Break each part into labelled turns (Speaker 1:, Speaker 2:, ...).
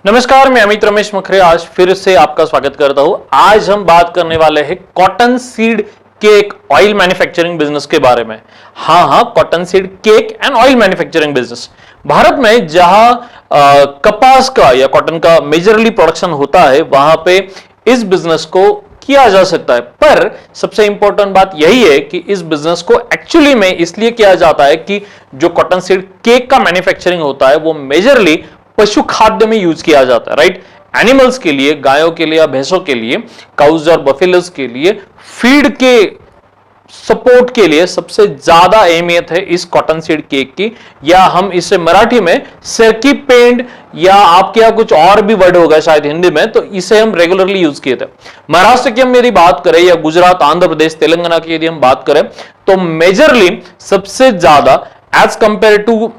Speaker 1: नमस्कार, मैं अमित रमेश मखरे आज फिर से आपका स्वागत करता हूं। आज हम बात करने वाले हैं cotton seed cake oil manufacturing business के बारे में। हाँ, cotton seed cake and oil manufacturing business. Bharat में जहां कपास का या कॉटन का मेजरली प्रोडक्शन होता है, वहां पे इस बिजनेस को किया जा सकता है। पर सबसे इंपॉर्टेंट बात यही है कि इस बिजनेस को एक्चुअली में इसलिए किया जाता है कि जो कॉटन सीड केक का मैन्युफैक्चरिंग होता है वो मेजरली पशु खाद्य में यूज किया जाता है, राइट। एनिमल्स के लिए, गायों के लिए या भैंसों के लिए, काउज और बफेलोज के लिए फीड के सपोर्ट के लिए सबसे ज्यादा अहमियत है इस कॉटन सीड केक की, या हम इसे मराठी में सरकी पेंड या आपके यहां कुछ और भी वर्ड होगा शायद हिंदी में, तो इसे हम रेगुलरली यूज किए थे। महाराष्ट्र की हम यदि बात करें या गुजरात, आंध्र प्रदेश, तेलंगाना की यदि हम बात करें तो मेजरली सबसे ज्यादा एज कंपेयर टू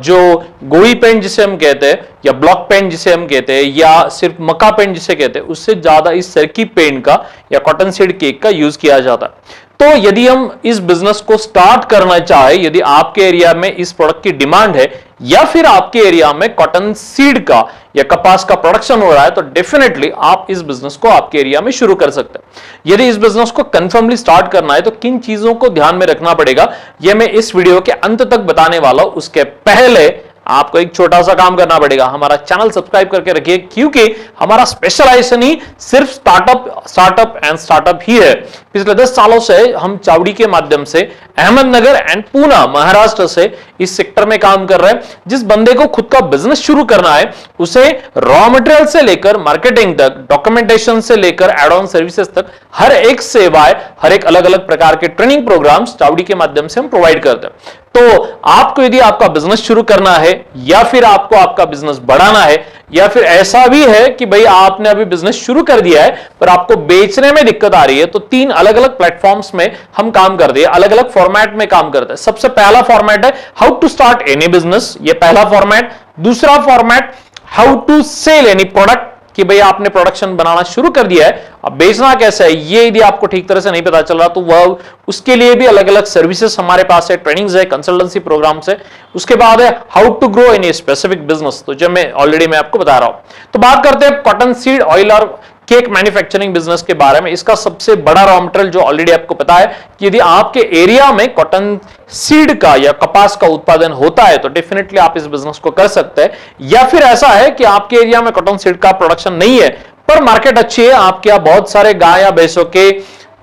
Speaker 1: जो गोई पेंट जिसे हम कहते हैं या ब्लॉक पेंट जिसे हम कहते हैं या सिर्फ मक्का पेंट जिसे कहते हैं, उससे ज्यादा इस सरकी पेंट का या कॉटन सीड केक का यूज किया जाता है। तो यदि हम इस बिजनेस को स्टार्ट करना चाहे, यदि आपके एरिया में इस प्रोडक्ट की डिमांड है या फिर आपके एरिया में कॉटन सीड का या कपास का प्रोडक्शन हो रहा है, तो डेफिनेटली आप इस बिजनेस को आपके एरिया में शुरू कर सकते हैं। यदि इस बिजनेस को कंफर्मली स्टार्ट करना है तो किन चीजों को ध्यान में रखना पड़ेगा, यह मैं इस वीडियो के अंत तक बताने वाला हूं। उसके पहले आपको एक छोटा सा काम करना पड़ेगा, हमारा चैनल सब्सक्राइब करके रखिए, क्योंकि हमारा स्पेशलाइजेशन ही सिर्फ स्टार्टअप एंड स्टार्टअप ही है। पिछले 10 सालों से हम चावड़ी के माध्यम से अहमदनगर एंड पूना, महाराष्ट्र से इस सेक्टर में काम कर रहे हैं। जिस बंदे को खुद का बिजनेस शुरू करना है, उसे रॉ मटेरियल से लेकर मार्केटिंग तक, डॉक्यूमेंटेशन से लेकर एड ऑन सर्विसेज तक हर एक सेवाएं, हर एक अलग अलग प्रकार के ट्रेनिंग प्रोग्राम्स चावड़ी के माध्यम से हम प्रोवाइड करते हैं। तो आपको यदि आपका बिजनेस शुरू करना है या फिर आपको आपका बिजनेस बढ़ाना है, या फिर ऐसा भी है कि भाई आपने अभी बिजनेस शुरू कर दिया है पर आपको बेचने में दिक्कत आ रही है, तो 3 अलग अलग प्लेटफॉर्म्स में हम काम करते हैं, अलग अलग फॉर्मेट में काम करते हैं। सबसे पहला फॉर्मेट है how to start any business, ये पहला फॉर्मेट। दूसरा format how to sell any product, कि भाई आपने प्रोडक्शन बनाना शुरू कर दिया है, अब बेचना कैसे है ये यदि आपको ठीक तरह से नहीं पता चल रहा, तो वह उसके लिए भी अलग अलग सर्विसेज हमारे पास है, ट्रेनिंग्स है, कंसल्टेंसी प्रोग्राम्स है। उसके बाद है how to grow in a specific business, तो जो मैं आपको बता रहा हूं। तो बात करते हैं कॉटन सीड ऑयल और केक मैन्युफैक्चरिंग बिजनेस के बारे में। इसका सबसे बड़ा रॉ मटेरियल जो ऑलरेडी आपको पता है कि यदि आपके एरिया में कॉटन सीड का या कपास का उत्पादन होता है तो डेफिनेटली आप इस बिजनेस को कर सकते हैं। या फिर ऐसा है कि आपके एरिया में कॉटन सीड का प्रोडक्शन नहीं है पर मार्केट अच्छी है, आपके यहां बहुत सारे गाय या भैंसों के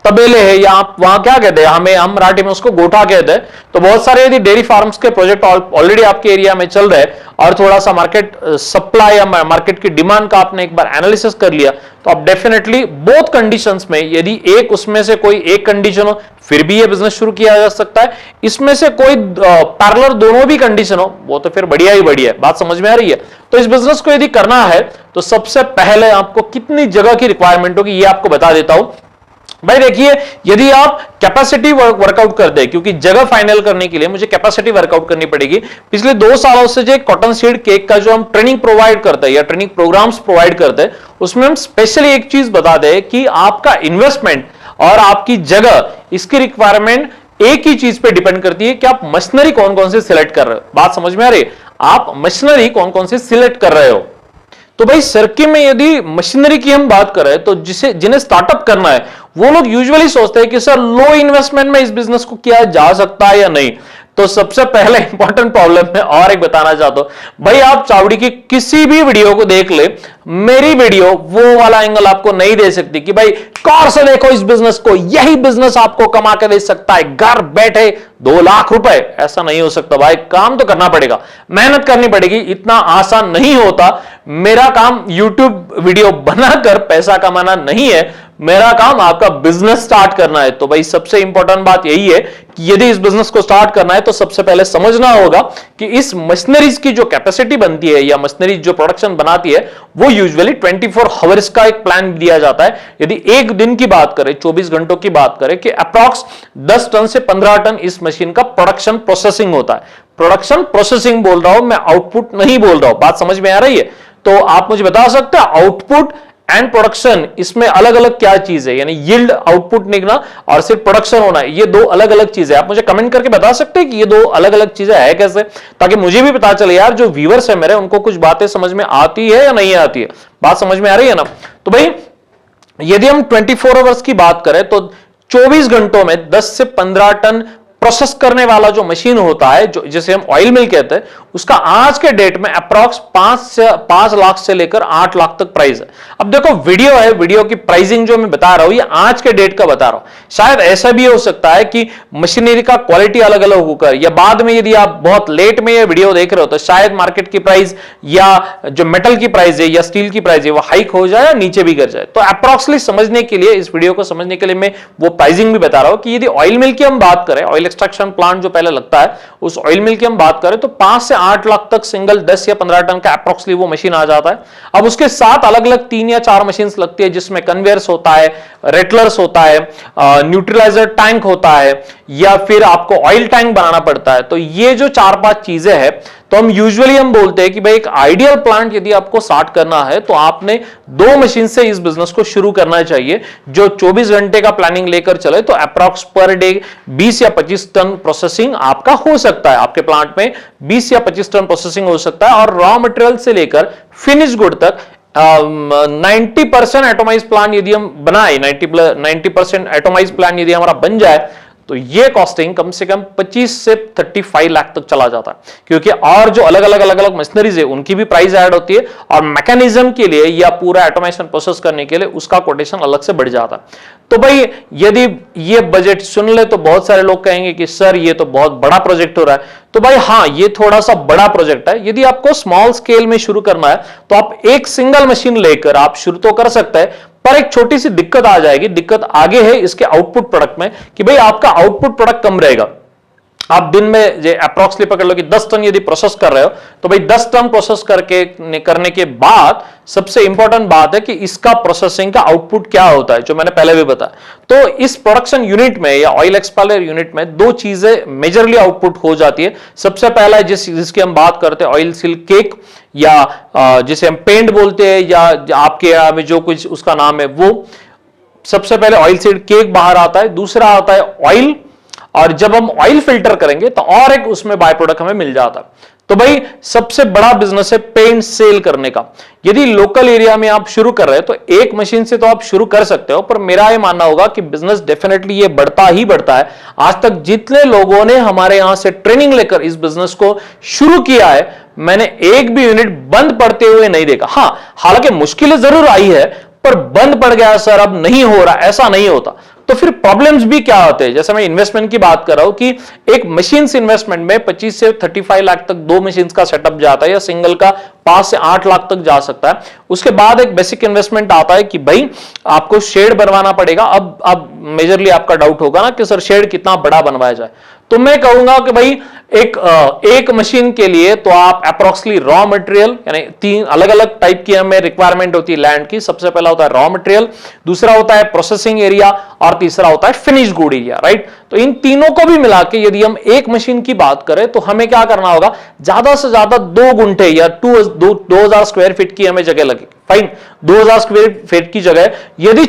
Speaker 1: तबेले है, या आप वहां क्या कहते हैं, हम मराठी में उसको गोठा कहते हैं, तो बहुत सारे यदि डेयरी फार्म्स के प्रोजेक्ट ऑलरेडी आपके एरिया में चल रहे हैं और थोड़ा सा मार्केट सप्लाई या मार्केट की डिमांड का आपने एक बार एनालिसिस कर लिया, तो आप डेफिनेटली बोथ कंडीशंस में, यदि एक उसमें से कोई एक कंडीशन हो फिर भी ये बिजनेस शुरू किया जा सकता है, इसमें से कोई पैरेलल दोनों भी कंडीशन हो वो तो फिर बढ़िया ही बढ़िया है। बात समझ में आ रही है? तो इस बिजनेस को यदि करना है तो सबसे पहले आपको कितनी जगह की रिक्वायरमेंट होगी ये आपको बता देता हूं। भाई देखिए, यदि आप कैपेसिटी वर्कआउट कर दे, क्योंकि जगह फाइनल करने के लिए मुझे कैपेसिटी वर्कआउट करनी पड़ेगी। पिछले 2 सालों से जो कॉटन सीड केक का जो हम ट्रेनिंग प्रोवाइड करते हैं या ट्रेनिंग प्रोग्राम्स प्रोवाइड करते हैं, उसमें हम स्पेशली एक चीज बता दें कि आपका इन्वेस्टमेंट और आपकी जगह, इसकी रिक्वायरमेंट एक ही चीज पे डिपेंड करती है कि आप मशीनरी कौन कौन से सिलेक्ट कर रहे हो। बात समझ में आ रही है? आप मशीनरी कौन कौन से सिलेक्ट कर रहे हो। तो भाई सर्की में यदि मशीनरी की हम बात करें तो जिन्हें स्टार्टअप करना है वो लोग यूजुअली सोचते हैं कि सर लो इन्वेस्टमेंट में इस बिजनेस को किया जा सकता है या नहीं। तो सबसे पहले इंपॉर्टेंट प्रॉब्लम मैं और एक बताना चाहता हूं, भाई आप चावड़ी की किसी भी वीडियो को देख ले, मेरी वीडियो वो वाला एंगल आपको नहीं दे सकती कि भाई कार से देखो इस बिजनेस को, यही बिजनेस आपको कमा के दे सकता है घर बैठे 2 लाख रुपए। ऐसा नहीं हो सकता भाई, काम तो करना पड़ेगा, मेहनत करनी पड़ेगी, इतना आसान नहीं होता। मेरा काम यूट्यूब वीडियो बनाकर पैसा कमाना नहीं है, मेरा काम आपका बिजनेस स्टार्ट करना है। तो भाई सबसे इंपॉर्टेंट बात यही है कि यदि इस बिजनेस को स्टार्ट करना है तो सबसे पहले समझना होगा कि इस मशीनरीज की जो कैपेसिटी बनती है या मशीनरी जो प्रोडक्शन बनाती है वो यूजुअली 24 आवर्स का एक प्लान दिया जाता है। यदि एक दिन की बात करें, 24 घंटों की बात करें कि अप्रॉक्स 10 टन से 15 टन इस मशीन का प्रोडक्शन प्रोसेसिंग होता है। प्रोडक्शन प्रोसेसिंग बोल रहा हूं मैं, आउटपुट नहीं बोल रहा हूं। बात समझ में आ रही है? तो आप मुझे बता सकते हैं आउटपुट एंड प्रोडक्शन, इसमें अलग अलग क्या चीज है, यानी यील्ड आउटपुट निकलना और सिर्फ प्रोडक्शन होना, ये दो अलग अलग चीजें। आप मुझे कमेंट करके बता सकते हैं कि ये दो अलग अलग चीजें है कैसे, ताकि मुझे भी पता चले यार जो व्यूअर्स है मेरे उनको कुछ बातें समझ में आती है या नहीं आती है। बात समझ में आ रही है ना? तो भाई यदि हम 24 आवर्स की बात करें तो 24 घंटों में 10 से 15 टन प्रोसेस करने वाला जो मशीन होता है, जो जिसे हम ऑयल मिल कहते हैं, उसका आज के डेट में अप्रॉक्स 5 लाख से लेकर 8 लाख तक प्राइस है। अब देखो वीडियो है, वीडियो की प्राइसिंग जो मैं बता रहा हूं ये आज के डेट का बता रहा हूं। शायद ऐसा भी हो सकता है कि मशीनरी का क्वालिटी अलग अलग होकर, या बाद में यदि आप बहुत लेट में ये वीडियो देख रहे हो तो शायद मार्केट की प्राइस या जो मेटल की प्राइस है या स्टील की प्राइस है वो हाइक हो जाए या नीचे भी गिर जाए। तो अप्रॉक्सली समझने के लिए, इस वीडियो को समझने के लिए मैं वो प्राइसिंग भी बता रहा हूं कि यदि ऑयल मिल की हम बात करें, ऑयल एक्सट्रैक्शन प्लांट जो पहले लगता है, उस ऑयल मिल की हम बात करें तो 5 से 8 लाख तक सिंगल 10 या 15 टन का अप्रॉक्सली वो मशीन आ जाता है। अब उसके साथ अलग अलग 3 या 4 मशीन लगती है, जिसमें कन्वेयर्स होता है, रेटलर्स होता है, न्यूट्रलाइजर टैंक होता है, या फिर आपको ऑयल टैंक बनाना पड़ता है। तो ये जो 4-5 चीजें हैं, तो हम यूजुअली हम बोलते हैं कि भाई एक आइडियल प्लांट यदि आपको स्टार्ट करना है तो आपने 2 मशीन से इस बिजनेस को शुरू करना चाहिए, जो 24 घंटे का प्लानिंग लेकर चले। तो अप्रॉक्स पर डे 20 या 25 टन प्रोसेसिंग आपका हो सकता है, आपके प्लांट में 20 या 25 टन प्रोसेसिंग हो सकता है। और रॉ मटेरियल से लेकर फिनिश गुड तक 90% एटोमाइज प्लान यदि हम बनाए, 90% एटोमाइज प्लान यदि हमारा बन जाए तो ये कॉस्टिंग कम से कम 25 से 35 लाख तक चला जाता है, क्योंकि और जो अलग अलग मशीनरीज है उनकी भी प्राइस ऐड होती है, और मैकेनिज्म के लिए या पूरा ऑटोमेशन प्रोसेस करने के लिए उसका कोटेशन अलग से बढ़ जाता है। तो भाई यदि ये बजट सुन ले तो बहुत सारे लोग कहेंगे कि सर ये तो बहुत बड़ा प्रोजेक्ट हो रहा है। तो भाई हाँ, ये थोड़ा सा बड़ा प्रोजेक्ट है। यदि आपको स्मॉल स्केल में शुरू करना है तो आप एक सिंगल मशीन लेकर आप शुरू तो कर सकते हैं, पर एक छोटी सी दिक्कत आ जाएगी। दिक्कत आगे है इसके आउटपुट प्रोडक्ट में कि भाई आपका आउटपुट प्रोडक्ट कम रहेगा। आप दिन में जो अप्रॉक्सली पकड़ लो कि 10 टन यदि प्रोसेस कर रहे हो तो भाई 10 टन प्रोसेस करने के बाद सबसे इंपॉर्टेंट बात है कि इसका प्रोसेसिंग का आउटपुट क्या होता है, जो मैंने पहले भी बताया। तो इस प्रोडक्शन यूनिट में या ऑयल एक्सपेलर यूनिट में 2 चीजें मेजरली आउटपुट हो जाती है। सबसे पहला है जिसकी हम बात करते हैं ऑयल सील केक, या जिसे हम पेंट बोलते हैं, या आपके यहाँ में जो कुछ उसका नाम है वो। सबसे पहले ऑयल सील केक बाहर आता है, दूसरा आता है ऑयल, और जब हम ऑयल फिल्टर करेंगे तो और एक उसमें बाय प्रोडक्ट हमें मिल जाता है। तो भाई सबसे बड़ा बिजनेस है पेंट सेल करने का। यदि लोकल एरिया में आप शुरू कर रहे हैं तो एक मशीन से तो आप शुरू कर सकते हो, पर मेरा ये मानना होगा कि बिजनेस डेफिनेटली ये बढ़ता ही बढ़ता है। आज तक जितने लोगों ने हमारे यहां से ट्रेनिंग लेकर इस बिजनेस को शुरू किया है, मैंने एक भी यूनिट बंद पड़ते हुए नहीं देखा। हां, हालांकि मुश्किलें जरूर आई है, पर बंद पड़ गया सर अब नहीं हो रहा, ऐसा नहीं होता। तो फिर प्रॉब्लम्स भी क्या होते हैं, जैसे मैं इन्वेस्टमेंट की बात कर रहा हूं कि एक मशीन इन्वेस्टमेंट में 25 से 35 लाख तक 2 मशीन का सेटअप जाता है, या सिंगल का 5 से 8 लाख तक जा सकता है। उसके बाद एक बेसिक इन्वेस्टमेंट आता है कि भाई आपको शेड बनवाना पड़ेगा। अब मेजरली आपका डाउट होगा ना कि सर शेड कितना बड़ा बनवाया जाए। तो मैं कहूंगा कि भाई एक मशीन के लिए तो आप अप्रोक्सली रॉ मटेरियल, यानी 3 अलग अलग टाइप की हमें रिक्वायरमेंट होती है लैंड की। सबसे पहला होता है रॉ मटेरियल, दूसरा होता है प्रोसेसिंग एरिया, और तीसरा होता है फिनिश गुड एरिया, राइट। तो इन तीनों को भी मिला के यदि हम एक मशीन की बात करें तो हमें क्या करना होगा, ज्यादा से ज्यादा 2 गुंठे या 2000 स्क्वायर फीट की हमें जगह लगे। फाइन, 2000 स्क्वायर फीट की जगह यदि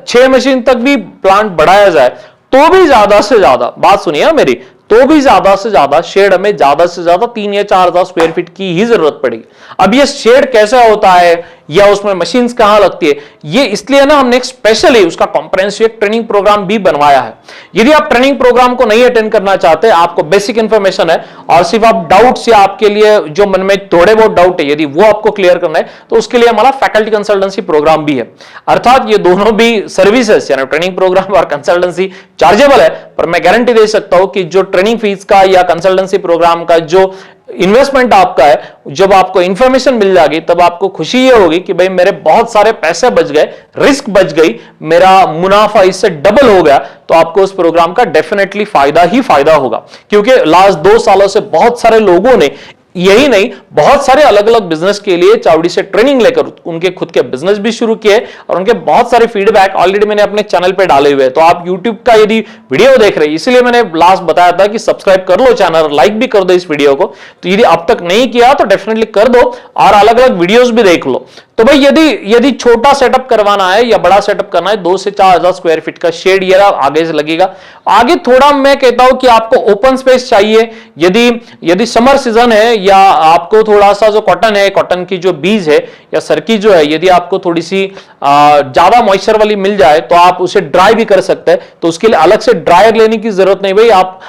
Speaker 1: 6 मशीन तक भी प्लांट बढ़ाया जाए तो भी ज्यादा से ज्यादा, बात सुनिए मेरी, तो भी ज्यादा से ज्यादा शेड हमें ज्यादा से ज्यादा 3 या 4000 स्क्वायर फीट की ही जरूरत पड़ेगी। अब ये शेड कैसा होता है या उसमें मशीन्स कहां लगती है, ये इसलिए ना हमने एक स्पेशली उसका कॉम्प्रिहेंसिव ट्रेनिंग प्रोग्राम भी बनवाया है। यदि आप ट्रेनिंग प्रोग्राम को नहीं अटेंड करना चाहते, आपको बेसिक इंफॉर्मेशन है और सिर्फ आप डाउट्स या आपके लिए जो मन में थोड़े बहुत डाउट है यदि वो आपको क्लियर करना है, तो उसके लिए हमारा फैकल्टी कंसल्टेंसी प्रोग्राम भी है। अर्थात ये दोनों भी सर्विसेज यानी ट्रेनिंग प्रोग्राम और कंसल्टेंसी चार्जेबल है, पर मैं गारंटी दे सकता हूं कि जो ट्रेनिंग फीस का या कंसल्टेंसी प्रोग्राम का जो इन्वेस्टमेंट आपका है, जब आपको इंफॉर्मेशन मिल जाएगी तब आपको खुशी ये होगी कि भाई मेरे बहुत सारे पैसे बच गए, रिस्क बच गई, मेरा मुनाफा इससे डबल हो गया। तो आपको उस प्रोग्राम का डेफिनेटली फायदा ही फायदा होगा, क्योंकि लास्ट 2 सालों से बहुत सारे लोगों ने, यही नहीं बहुत सारे अलग अलग बिजनेस के लिए चावड़ी से ट्रेनिंग लेकर उनके खुद के बिजनेस भी शुरू किए, और उनके बहुत सारे फीडबैक ऑलरेडी मैंने अपने चैनल पे डाले हुए हैं। तो आप YouTube का यदि वीडियो देख रहे हैं, इसीलिए मैंने लास्ट बताया था कि सब्सक्राइब कर लो चैनल, लाइक भी कर दो इस वीडियो को। तो यदि अब तक नहीं किया तो डेफिनेटली कर दो और अलग अलग वीडियोस भी देख लो। तो भाई यदि छोटा सेटअप करवाना है या बड़ा सेटअप करना है, 2 से 4 हजार स्क्वायर फीट का शेड ये आगे से लगेगा। आगे थोड़ा मैं कहता हूं कि आपको ओपन स्पेस चाहिए, यदि समर सीजन है या आपको थोड़ा सा जो कॉटन है, कॉटन की जो बीज है या सरकी जो है, यदि आपको थोड़ी सी ज्यादा मॉइस्चर वाली मिल जाए तो आप उसे ड्राई भी कर सकते हैं। तो उसके लिए अलग से ड्रायर लेने की जरूरत नहीं भाई, आप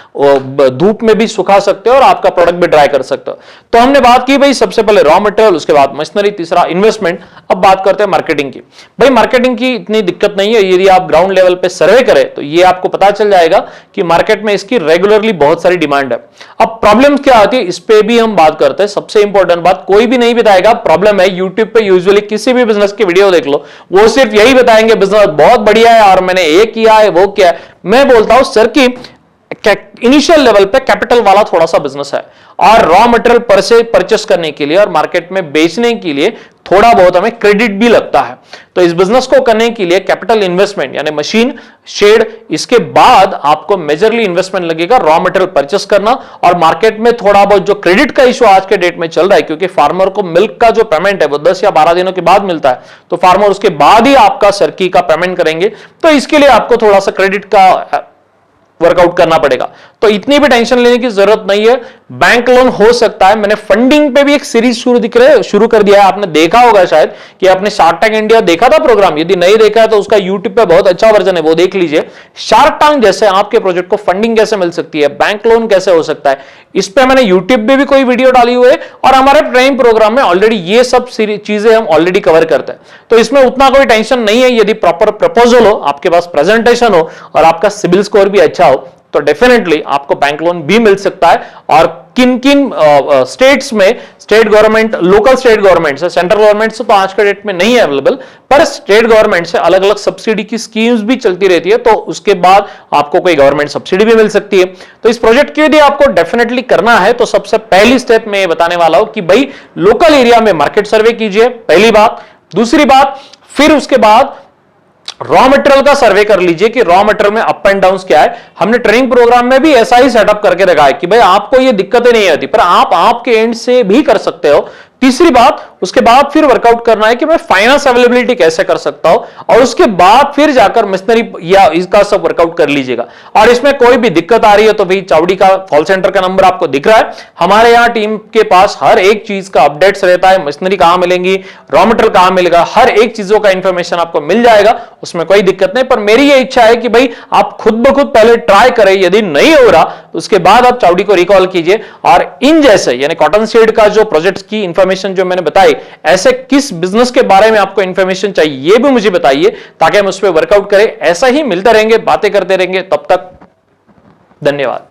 Speaker 1: धूप में भी सुखा सकते हो और आपका प्रोडक्ट भी ड्राई कर सकते हो। तो हमने बात की भाई सबसे पहले रॉ मटेरियल, उसके बाद मशीनरी, तीसरा इन्वेस्टमेंट। अब बात करते हैं मार्केटिंग की। भाई मार्केटिंग की इतनी दिक्कत नहीं है, यदि आप ग्राउंड लेवल पे सर्वे करें तो ये आपको पता चल जाएगा कि मार्केट में इसकी रेगुलरली बहुत सारी डिमांड है। अब प्रॉब्लम क्या आती है इस पे भी हम बात करते हैं। सबसे इंपॉर्टेंट बात, कोई भी नहीं बताएगा प्रॉब्लम है। यूट्यूब पे यूजुअली किसी भी बिजनेस की वीडियो देख लो, वो सिर्फ यही बताएंगे बिजनेस बहुत बढ़िया है और मैंने ये किया है वो किया है। मैं बोलता हूं सर कि इनिशियल लेवल पे कैपिटल वाला थोड़ा सा बिजनेस है और रॉ मटेरियल पर से परचेस करने के लिए और मार्केट में बेचने के लिए थोड़ा बहुत हमें क्रेडिट भी लगता है। तो इस बिजनेस को करने के लिए कैपिटल इन्वेस्टमेंट यानी मशीन, शेड, इसके बाद आपको मेजरली इन्वेस्टमेंट लगेगा रॉ मटेरियल परचेस करना और मार्केट में थोड़ा बहुत जो क्रेडिट का इशू आज के डेट में चल रहा है, क्योंकि फार्मर को मिल्क का जो पेमेंट है वो 10 या 12 दिनों के बाद मिलता है, तो फार्मर उसके बाद ही आपका सरकी का पेमेंट करेंगे। तो इसके लिए आपको थोड़ा सा क्रेडिट का वर्कआउट करना पड़ेगा। तो इतनी भी टेंशन लेने की जरूरत नहीं है, बैंक लोन हो सकता है। मैंने फंडिंग पे भी एक सीरीज शुरू कर दिया है, आपने देखा होगा शायद कि आपने शार्क टैंक इंडिया देखा था प्रोग्राम, यदि नहीं देखा है तो उसका यूट्यूब पे बहुत अच्छा वर्जन है, वो देख लीजिए। शार्क टैंक जैसे आपके प्रोजेक्ट को फंडिंग कैसे मिल सकती है, बैंक लोन कैसे हो सकता है, इस पे मैंने यूट्यूब पे भी कोई वीडियो डाली हुई है और हमारे ट्रेनिंग प्रोग्राम में ऑलरेडी ये सब चीजें हम ऑलरेडी कवर करते हैं। तो इसमें उतना कोई टेंशन नहीं है। यदि प्रॉपर प्रपोजल हो, आपके पास प्रेजेंटेशन हो और आपका सिबिल स्कोर भी अच्छा हो तो डेफिनेटली आपको बैंक लोन भी मिल सकता है। और किन किन स्टेट्स में state government, local state government से, सेंट्रल गवर्नमेंट से तो आज के डेट में नहीं है अवेलेबल, पर स्टेट गवर्नमेंट से अलग अलग सब्सिडी की स्कीम्स भी चलती रहती है, तो उसके बाद आपको कोई गवर्नमेंट सब्सिडी भी मिल सकती है। तो इस प्रोजेक्ट के यदि आपको डेफिनेटली करना है तो सबसे पहली स्टेप में बताने वाला हूं कि भाई लोकल एरिया में मार्केट सर्वे कीजिए, पहली बात। दूसरी बात, फिर उसके बाद रॉ मटेरियल का सर्वे कर लीजिए कि रॉ मटेरियल में अप एंड डाउन क्या है। हमने ट्रेनिंग प्रोग्राम में भी ऐसा ही सेटअप करके रखा है कि भाई आपको ये दिक्कतें नहीं आती, पर आप आपके एंड से भी कर सकते हो। तीसरी बात, उसके बाद फिर वर्कआउट करना है कि मैं फाइनेंस अवेलेबिलिटी कैसे कर सकता हूं और उसके बाद फिर जाकर मशीनरी या इसका सब वर्कआउट कर लीजिएगा। और इसमें कोई भी दिक्कत आ रही है तो भाई चावड़ी का कॉल सेंटर का नंबर आपको दिख रहा है, हमारे यहां टीम के पास हर एक चीज का अपडेट्स रहता है। मशीनरी कहां मिलेंगी, रॉ मटेरियल कहां मिलेगा, हर एक चीजों का इंफॉर्मेशन आपको मिल जाएगा, उसमें कोई दिक्कत नहीं। पर मेरी ये इच्छा है कि भाई आप खुद ब खुद पहले ट्राई करें, यदि नहीं हो रहा तो उसके बाद आप चावड़ी को रिकॉल कीजिए। और इन जैसे यानी कॉटन सीड का जो प्रोजेक्ट की इंफॉर्मेशन जो मैंने बताई, ऐसे किस बिजनेस के बारे में आपको इंफॉर्मेशन चाहिए ये भी मुझे बताइए ताकि हम उस पर वर्कआउट करें। ऐसा ही मिलते रहेंगे, बातें करते रहेंगे। तब तक धन्यवाद।